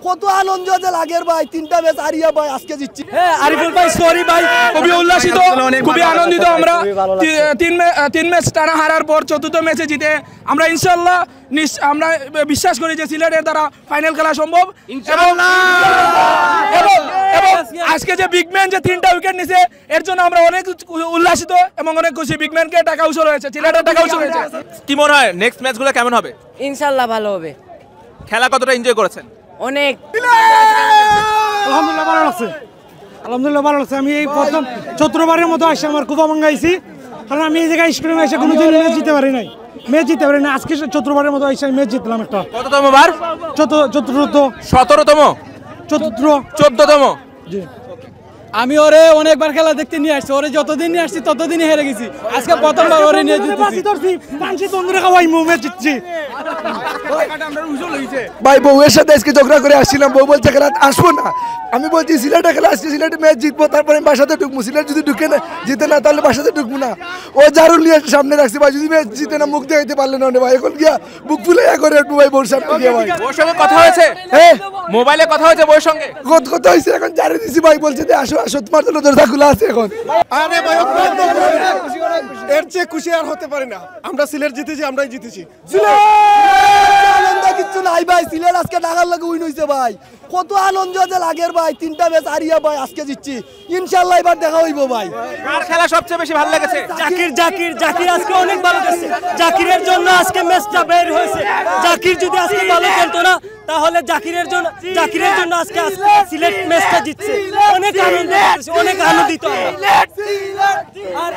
কত আনন্দ যে লাগের ভাই, 3টা ম্যাচ হারিয়ে ভাই আজকে জিতছি। হ্যাঁ আরিফুল ভাই সরি ভাই, খুবই উল্লাসিত, খুবই আনন্দিত আমরা। 3 ম্যাচ টানা হারার পর 4র্থ ম্যাচে জিতে আমরা ইনশাআল্লাহ আমরা বিশ্বাস করি যে সিলেটের দ্বারা ফাইনাল খেলা সম্ভব এবং আজকে যে বিগ ম্যান যে 3টা উইকেট নিছে এর জন্য আমরা অনেক উল্লাসিত এবং অনেক খুশি। বিগ ম্যানকে টাকা উসুল হয়েছে, সিলেটের টাকা উসুল হয়েছে। কি মনে হয় নেক্সট ম্যাচগুলো কেমন হবে? ইনশাআল্লাহ ভালো হবে। খেলা কতটা এনজয় করেছেন? অনেক। আলহামদুলিল্লাহ ভালো লাগছে, আলহামদুলিল্লাহ ভালো লাগছে। আমি এই প্রথম 14বারের মতো আসছি, আমার খুব আনন্দ আইছি, কারণ আমি এই জায়গায় স্কুলে এসে কোনোদিন ম্যাচ জিতে পারি নাই, আজকে 14বারের মতো এসে ম্যাচ জিতলাম। একটা কততম বার? 17তম 14তম। জি আমি ওরে অনেকবার খেলা দেখতে নিয়ে আসছি, ওরে যতদিন নিয়ে আসছি ততদিনই হেরে গেছি, আজকে প্রথমবার ওরে নিয়ে জিতেছি। বন্ধুরা খাওয়াই ম্যাচ জিতছি ভাই বউয়ের সাথে আজকে ঝগড়া করে আসছিলাম, বউ বলছে খেলা আসবো না, আমি বলছি সিলেটে খেলা আসছি, সিলেটে ম্যাচ জিতবো, তারপরে আমি বাসাতে ঢুকবো, সিলেট যদি ঢুকে না জিতে না তাহলে বাসাতে ঢুকবো না। ও জারুল নিয়ে সামনে রাখছি ভাই, যদি ম্যাচ জিতে না মুখ দেখাইতে পারলে না ভাই, এখন গিয়া বুক ফুলে করে একটু ভাই বউর সামনে গিয়া ভাই। ওর সঙ্গে কথা হয়েছে? হ্যাঁ মোবাইলে কথা হয়েছে বউর সঙ্গে? কথা হয়েছে, এখন জানিয়ে দিছি ভাই, বলছে যে আসো আসো তোমার জন্য দরজা খোলা আছে এখন। আরে ভাই এর চেয়ে খুশি আর হতে পারে না, আমরা সিলেট জিতেছি, আমরাই জিতেছি। আনন্দ কিচ্ছু নাই ভাই, সিলেট আজকে ঢাকার লাগে উইন হইছে ভাই, কত আনন্দ যে লাগের ভাই, 3টা ম্যাচ হারিয়ে ভাই আজকে জিতছি, ইনশাআল্লাহ এবার দেখা হইব ভাই। কার খেলা সবচেয়ে বেশি ভালো লেগেছে? জাকির আজকে অনেক ভালো খেলছে, জাকিরের জন্য আজকে ম্যাচটা বের হয়েছে। জাকির যদি আজকে ভালো খেলতো না তাহলে জাকিরের জন্য আজকে সিলেট ম্যাচটা জিতছে। অনেক আনন্দিত আর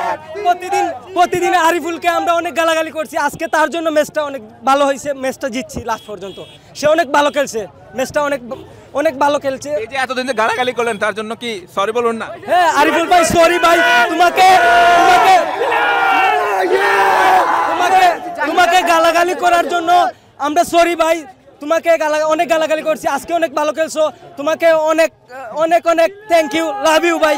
প্রতিদিন আরিফুলকে আমরা অনেক গালাগালি করছি, আজকে তার জন্য ম্যাচটা অনেক ভালো হয়েছে, ম্যাচটা জিতছি লাস্ট পর্যন্ত। সে অনেক ভালো খেলছে, ম্যাচটা অনেক ভালো খেলছে। এই যে এতদিন যে গালাগালি করলেন তার জন্য কি সরি বলুন না? হ্যাঁ আরিফুল ভাই সরি ভাই, তোমাকে গালাগালি করার জন্য আমরা সরি ভাই, তোমাকে অনেক গালাগালি করছি, আজকে অনেক ভালো খেলছো, তোমাকে অনেক অনেক অনেক থ্যাংক ইউ, লাভ ইউ ভাই।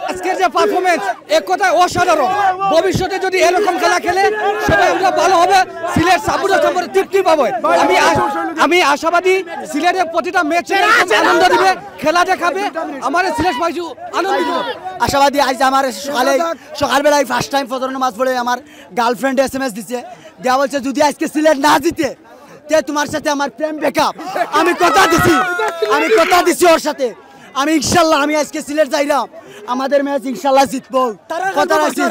আজকের যে পারফরমেন্স এক কথা অসাধারণ, ভবিষ্যতে যদি এরকম খেলা খেলে সবাই আমরা ভালো হবে, সিলেট সাপোর্টার তৃপ্তি পাবে। আমি আশাবাদী সিলেটের প্রতিটা ম্যাচে আনন্দ দিবে, খেলা দেখাবে, আমার সিলেট পাইছু আনন্দিত আশাবাদী। আজ আমার সকালবেলায় ফার্স্ট টাইম ফজর নামাজ পড়ে আমার গার্লফ্রেন্ড SMS দিছে, দেওয়া বলছে যদি আজকে সিলেট না জিতে তে তোমার সাথে আমার প্রেম ব্রেকআপ। আমি কথা দিছি ওর সাথে, আমি ইনশাল্লাহ আমি আজকে সিলেট যাইলাম, আমাদের ম্যাচ ইনশাল্লাহ জিতবো, কথা রাখছি।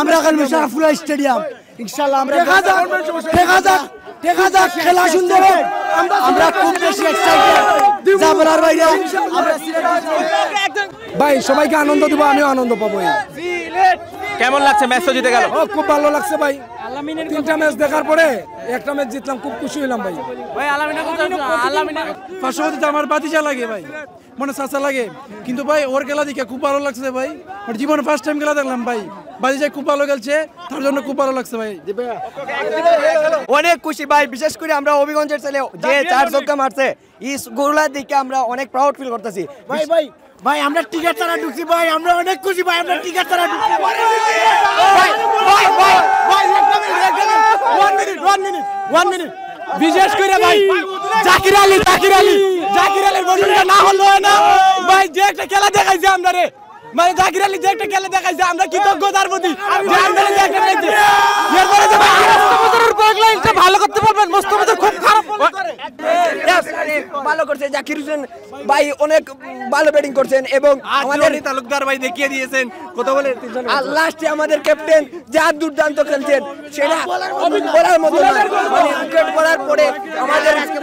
আমরা এখন মুশাররফুল স্টেডিয়াম ইনশাল্লাহ আমরা দেখা যাক খেলা সুন্দর হোক, আমরা খুব বেশি এক্সাইটেড যা বলার বাইরে। আমরা সিলেট ভাই সবাইকে আনন্দ দিব, আমিও আনন্দ পাবো। কেমন লাগছে ম্যাচটা জিতে গেল? খুব ভালো লাগছে ভাই, 3টা ম্যাচ দেখার পরে একটা ম্যাচ জিতলাম, খুব খুশি হইলাম ভাই। পার্শ্ববর্তীতে আমার বাতিজা লাগে ভাই, মনে চাচা লাগে, কিন্তু ভাই ওর খেলা দেখে খুব ভালো লাগছে ভাই, ওর জীবনে ফার্স্ট টাইম খেলা দেখলাম ভাই, বাতিজা খুব ভালো খেলছে, তার জন্য খুব ভালো লাগছে ভাই। অনেক খুশি ভাই, বিশেষ করে আমরা হবিগঞ্জের ছেলে যে 4 ছক্কা মারছে এই গোলার দিকে আমরা অনেক প্রাউড ফিল করতেছি ভাই আমরা টিকেট ছাড়া ঢুকছি ভাই, আমরা অনেক খুশি ভাই, আমরা টিকেট ছাড়া ঢুকছি। One minute বিশেষ করে ভাই জাকির আলীর বন্ধুরা না হলো না ভাই, যে একটা খেলা দেখাইছে আমরা রে, মানে জাকির আলী যে একটা খেলা দেখাইছে আমরা কৃতজ্ঞতার প্রতি ভালো করতে পারবেন। মোস্তফা খুব খারাপ ভালো করছে জাকির হোসেন ভাই, অনেক ভালো ব্যাটিং করছেন এবং আমাদের তালুকদার ভাই দেখিয়ে দিয়েছেন কত বলে, লাস্টে আমাদের ক্যাপ্টেন যা দুর্দান্ত খেলছেন সেটা বলার মতো না, মানে উইকেট পড়ার পরে আমাদের আজকে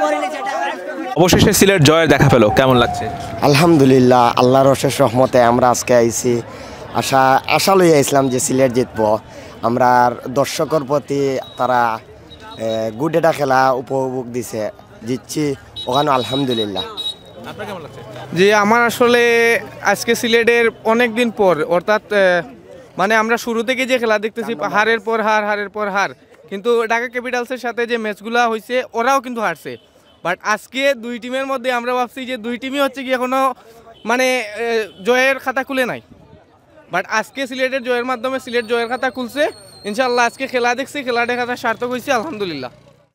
অবশেষে সিলেট জয়ের দেখা পেল, কেমন লাগছে? আলহামদুলিল্লাহ, আল্লাহর অশেষ রহমতে আমরা আজকে আইছি, আশা লই আইছিলাম যে সিলেট জিতবো। আমরা দর্শকের প্রতি তারা গুড একটা খেলা উপভোগ দিছে, জিতছি ওখানে আলহামদুলিল্লাহ। আপনার কেমন লাগছে? জি আমার আসলে আজকে সিলেটের অনেক দিন পর, অর্থাৎ মানে আমরা শুরু থেকে যে খেলা দেখতেছি হারের পর হার, কিন্তু ঢাকা ক্যাপিটালসের সাথে যে ম্যাচগুলো হয়েছে ওরাও কিন্তু হারছে, বাট আজকে দুই টিমের মধ্যে আমরা ভাবছি যে দুই টিমই হচ্ছে কি এখনো মানে জয়ের খাতা খুলে নাই, বাট আজকে সিলেটের জয়ের মাধ্যমে সিলেট জয়ের খাতা খুলছে ইনশাআল্লাহ। আজকে খেলা দেখছি, খেলা দেখাটা সার্থক হয়েছে আলহামদুলিল্লাহ।